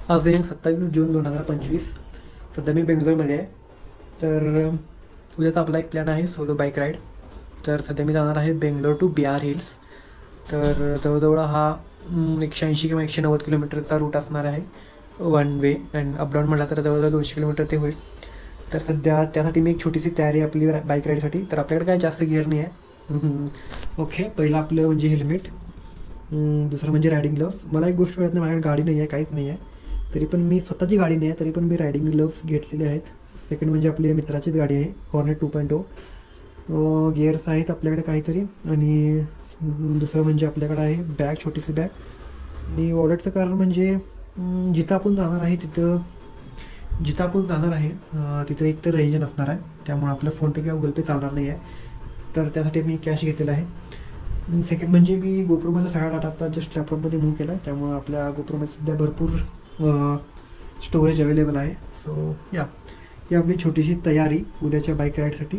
आज दिनांक 27 जून 2025. सध्या मी बेंगलोरमध्ये आहे. तर उद्याचा आपला एक प्लॅन आहे सोलो बाईक राईड. तर सध्या मी जाणार आहे बेंगलोर टू बिहार हिल्स. तर जवळजवळ हा 180 किंवा 190 किलोमीटरचा रूट असणार आहे वन वे. अँड अपडाऊन म्हटला तर जवळजवळ 200 किलोमीटर ते होईल. तर सध्या त्यासाठी मी एक छोटीशी तयारी आपली बाईक राईडसाठी. तर आपल्याकडे काय जास्त गिअर नाही आहे. ओके, पहिलं आपलं म्हणजे हेल्मेट, दुसरं म्हणजे रायडिंग ग्लव्स. मला एक गोष्ट कळत नाही, माझ्याकडे गाडी नाही आहे, काहीच नाही आहे. तरी पण मी स्वतःची गाडी नाही आहे, तरी पण मी रायडिंग ग्लव्स घेतलेले आहेत. सेकंड म्हणजे आपली मित्राचीच गाडी आहे, हॉर्नेट 2.0. गिअर्स आहेत आपल्याकडे काहीतरी. आणि दुसरं म्हणजे आपल्याकडे आहे बॅग, छोटीशी बॅग. आणि वॉलेटचं कारण म्हणजे जिथं आपण जाणार आहे तिथं एक तर रेंज नसणार आहे, त्यामुळे आपलं फोनपे किंवा गुगल पे चालणार नाही आहे. तर त्यासाठी मी कॅश घेतलेला आहे. सेकंड म्हणजे मी गोप्रोमध्ये सगळा डाटा आता जस्ट लॅपटॉपमध्ये मूव्ह केला आहे, त्यामुळं आपल्या गोप्रोमध्ये सध्या भरपूर स्टोरेज अवेलेबल आहे. सो ही आपली छोटीशी तयारी उद्याच्या बाईक राईडसाठी.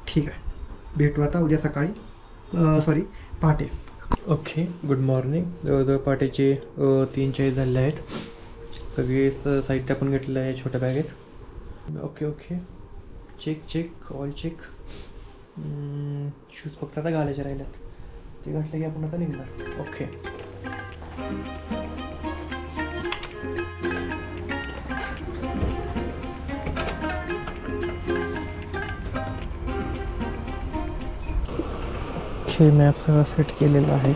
ठीक आहे, भेटू आता उद्या सकाळी, पहाटे. Okay, good morning. जवळजवळ पहाटेचे 3:40 झालेले आहेत. सगळे साहित्य आपण घेतलेलं आहे छोट्या बॅगेत. Okay, check all check. Shoes फक्त आता घालायचे राहिल्यात, ते घातले की आपण आता निघणार. ओके, मॅप सगळं सेट केलेला आहे.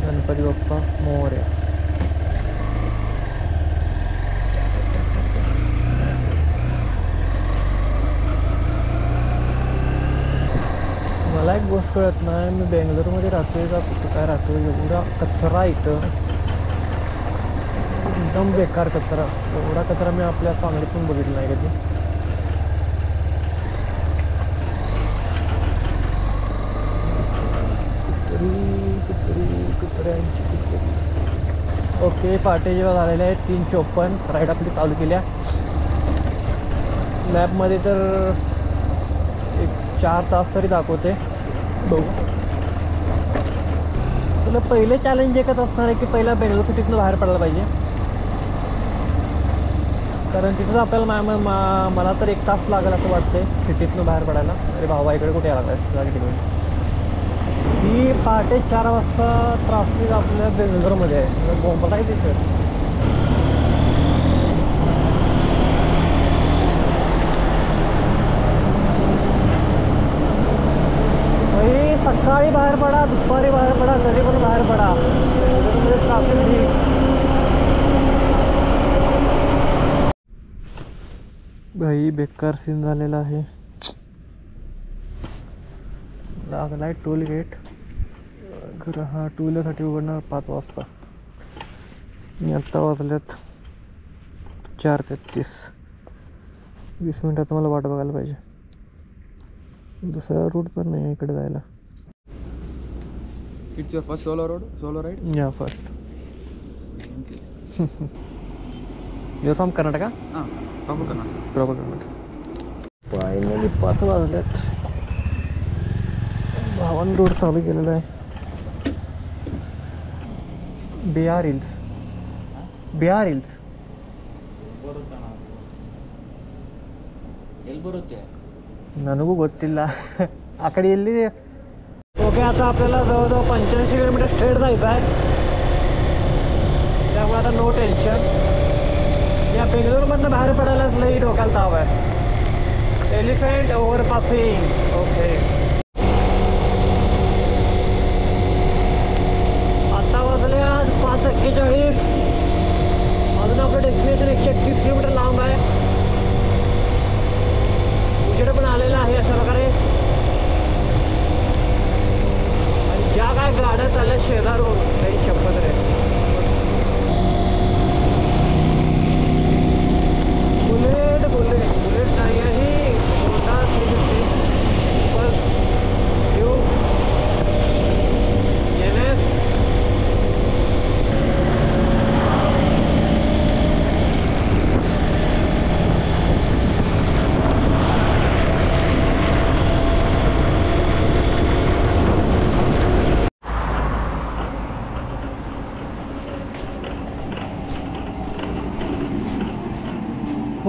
गणपती बाप्पा मोरया. मला एक गोष्ट कळत नाही, मी बेंगलोरमध्ये राहतोय का कुठं काय राहतोय, एवढा कचरा इथं, एकदम बेकार कचरा. एवढा कचरा मी आपल्या सांगलीत पण बघितला नाही कधी. कुत्र्यांची. ओके, पहाटे जेव्हा झालेले आहेत 3:54. राईड आपली चालू केल्या. मॅपमध्ये तर एक 4 तास तरी दाखवते. बघू. तुला पहिले चॅलेंज एकच असणार आहे की पहिला बेंगलोर सिटीतनं बाहेर पडायला पाहिजे, कारण तिथंच आपल्याला मला तर 1 तास लागेल असं वाटते सिटीतनं बाहेर पडायला. अरे भावा, इकडे कुठे यायला लागलाय? ही पहाटे 4 वाजता ट्रॅफिक आपल्या बेंगलोरमध्ये आहे. बोंबला आहे तिथं. सकाळी बाहेर पडा, दुपारी बाहेर पडा, कधी पण बाहेर पडा, ट्रॅफिक ठीक. भाई बेकार सीन झालेला आहे. लागलाय टोल गेट. घर हा टू व्हीलरसाठी उघडणार 5 वाजता. मी आत्ता वाजल्यात 4:33. 20 मिनिटात मला वाट बघायला पाहिजे. दुसरा रूट पण नाही इकडे जायला. It's your first solo ride? Yeah, first. You're from Karnataka? Proper Karnataka. Proper Karnataka. Finally 5 वाजल्यात. भावान रोड चालू केलेला आहे. बिहार हिल्स. ನನಗೂ ಗೊತ್ತಿಲ್ಲ. ಆ ಕಡೆ ಎಲ್ಲಿದೆ? ओके, आता आपल्याला जवळजवळ 85 किलोमीटर स्ट्रेट जायचं आहे, त्यामुळे आता नो टेन्शन. या बेंगलोरमधनं बाहेर पडायलाच लई डोक्याला ताव आहे. एलिफंट ओव्हरपासिंग. ओके, आता वाजल्या 5:41. अजून आपलं डेस्टिनेशन 131 किलोमीटर लांब आहे. उजेड पण आलेला आहे अशा प्रकारे. ज्या काय गाड्या चालल्या शेजारून, काही शपथ रे. बुलेट नाही आहे, होंडा 350 बस.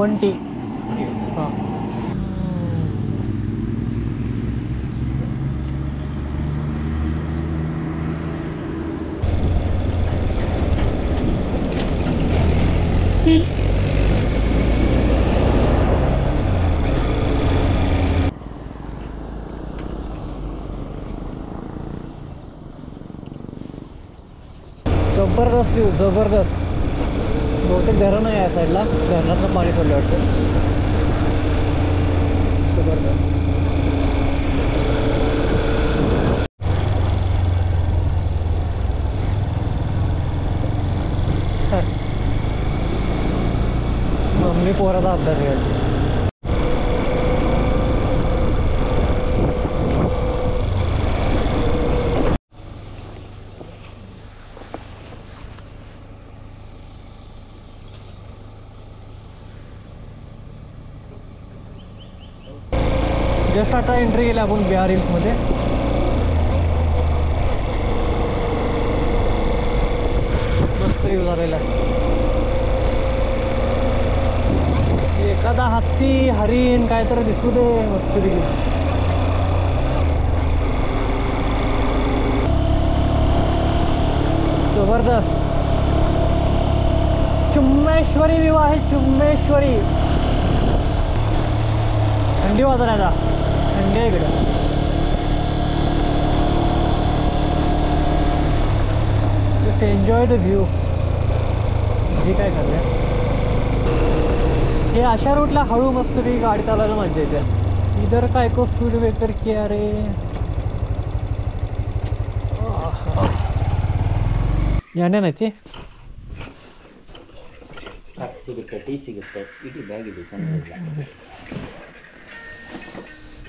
1 टी हां. जबरदस्त व्ह्यू, जबरदस्त. बहुतेक धरण आहे या साईडला, धरणातलं पाणी सोडलं वाटतं. जबरदस्त. मम्मी पोराचा अभ्यास घ्यायचा. जस्ट आता एंट्री केली आपण बिहार हिल्समध्ये. मस्त व्ह्यू झालेला आहे. एखादा हत्ती हरिण काय तर दिसू दे मस्त दिली. जबरदस्त. चुम्मेश्वरी व्ह्यू आहे, चुम्मेश्वरी. थंडी वाजत आहे आता, थंडी आहे इकडं. Just enjoy the view. हे काय करते हे अशा रूटला हळू मस्तपैकी गाडी चालवायला मजा येते. इधर काय को स्पीड ब्रेकर किया रे. याने नाही ते ಸಿಗುತ್ತೆ ಟೀ ಸಿಗುತ್ತೆ ಇಡೀ ಬ್ಯಾಗ್ ಇದೆ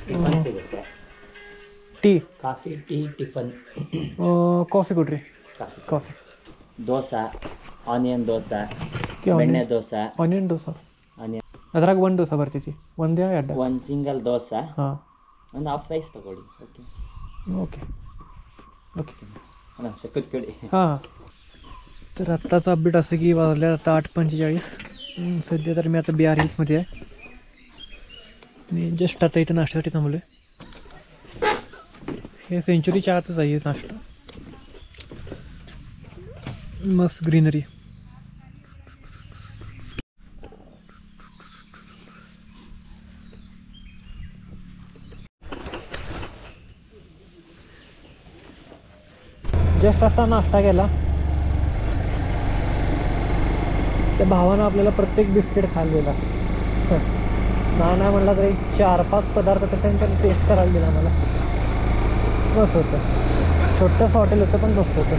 ಟಿಫನ್ ಸಿಗುತ್ತೆ tea coffee tea tiffin coffee कुठे coffee coffee dosa onion dosa क्या ಬೆಣ್ಣೆ ದೋಸೆ ऑनियन डोसा ಆನಿಯನ್ अद्राक 1 डोसा भरतीची 1 द्या अड्डा. ಒಂದು ಸಿಂಗಲ್ ದೋಸೆ हां ಒಂದು ಹಾಫ್ ರೈಸ್ ತಗೊಳ್ಳಿ. ಓಕೆ ओके ओके ನಮಸ್ತೆ ಕೂತ್ಕೊಳ್ಳಿ. हां. तर आत्ताचा अपडेट असं की वाजल्या आता 8:45. सध्या तर मी आता बिहार हिल्समध्ये आहे आणि जस्ट आता इथं नाश्त्यासाठी थांबलो आहे. हे सेंचुरीच्या आतच आहे नाश्ता. मस्त ग्रीनरी. जस्ट आता नाश्ता केला. त्या भावानं आपल्याला प्रत्येक बिस्किट खायला दिला. नाही म्हणला तरी 4-5 पदार्थ तर त्यांनी त्याला टेस्ट करायला दिला मला. मस्त होतं. छोटंसं हॉटेल होतं पण मस्त होतं.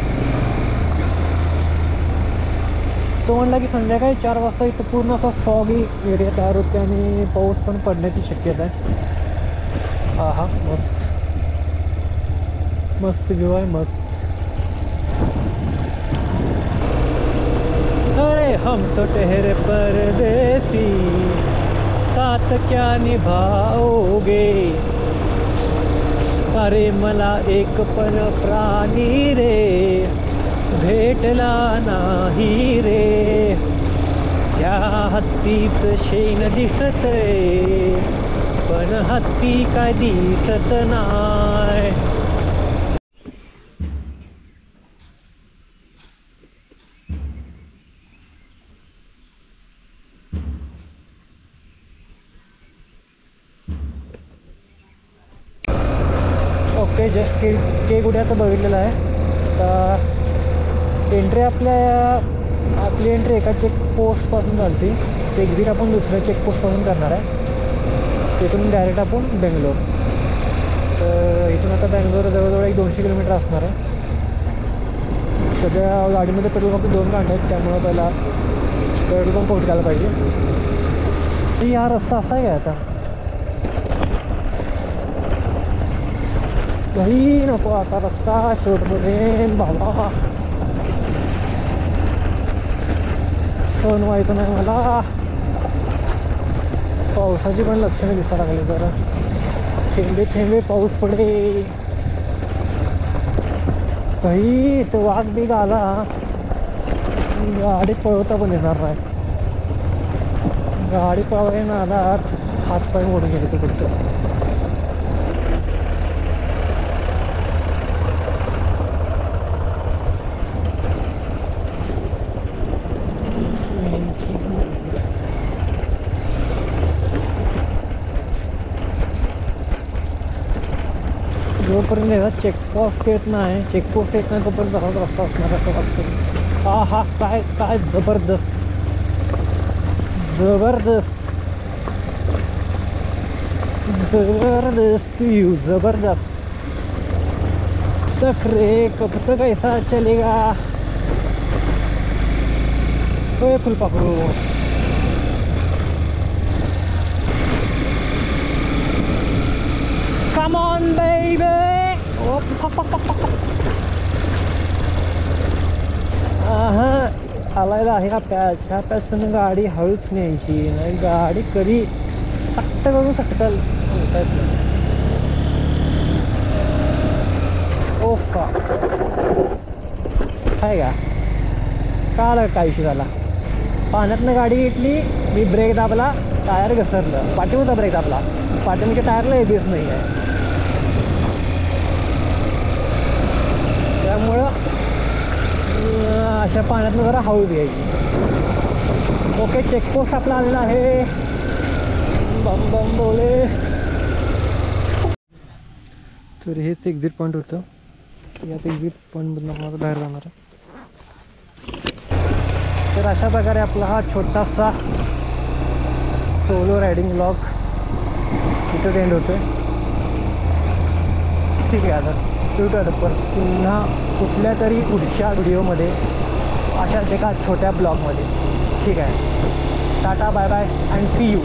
तो म्हणला की संध्याकाळी 4 वाजता इथं पूर्ण असा फॉगी एरिया तयार होते आणि पाऊस पण पडण्याची शक्यता आहे. हा हा मस्त मस्त व्ह्यू आहे मस्त. अरे हम तो ठहरे परदेसी साथ क्या निभाओगे. अरे मला एक पण प्राणी रे भेटला नाही रे. त्या हत्तीच शेण दिसतंय पण हत्ती काय दिसत नाय. ओके जस्ट के गुड्याचं बघितलेलं आहे. आता एंट्री आपली एंट्री एका चेकपोस्टपासून चालते. एक्झिट आपण दुसऱ्या चेकपोस्टपासून करणार आहे. तिथून डायरेक्ट आपण बेंगलोर. तर इथून आता बेंगलोर जवळजवळ 200 किलोमीटर असणार आहे. सध्या गाडीमध्ये पेट्रोल पंप 2 कांडे आहेत त्यामुळं पहिला पेट्रोल पंप उठकायला पाहिजे. हा रस्ता असा आहे का आता भाई नको असा रस्ता शेवटपर्यंत बाबा सहन व्हायचं नाही मला. पावसाची पण लक्षणं दिसायला लागली जरा. थेंबे थेंबे पाऊस पडे भाई. तो वाघ बिग आला गाडी पळवता पण येणार नाही. गाडी पळवाय ना आलात हातपाय मोडून गेले तो कुठं. जोपर्यंत याचा चेकपोस्ट येत नाही तोपर्यंत तसाच रस्ता असणार असं वाटतं. हा हा काय काय जबरदस्त जबरदस्त जबरदस्त व्यू जबरदस्त. तक रे कब तक ऐसा चलेगा ओए फुलपाखरू. Come on baby. आलायला आहे हा पॅच. ह्या पॅचमधून गाडी हळूच न्यायची नाही. गाडी कधी सट्ट करून सटकल ओ का आहे का आलं काय विषय झाला. पाण्यातनं गाडी घेतली मी ब्रेक दाबला टायर घसरलं. पाठीमागचा ब्रेक दाबला पाठीमागच्या टायरला ABS नाही आहे. त्यामुळं अशा पाण्यातनं जरा हळूच घ्यायची. ओके चेकपोस्ट आपला आलेला आहे. बम बम बोले. तर हेच एक्झिट पॉईंट होतं. याच एक्झिट पॉईंटमधून आपल्याला बाहेर जाणार आहे. तर अशा प्रकारे आपला हा छोटासा सोलो रायडिंग ब्लॉग इथंच एंड होतो आहे. ठीक आहे आता भेटूया पण पुन्हा कुठल्या तरी पुढच्या व्हिडिओमध्ये अशाच एका छोट्या ब्लॉगमध्ये. ठीक आहे tata bye bye and see you.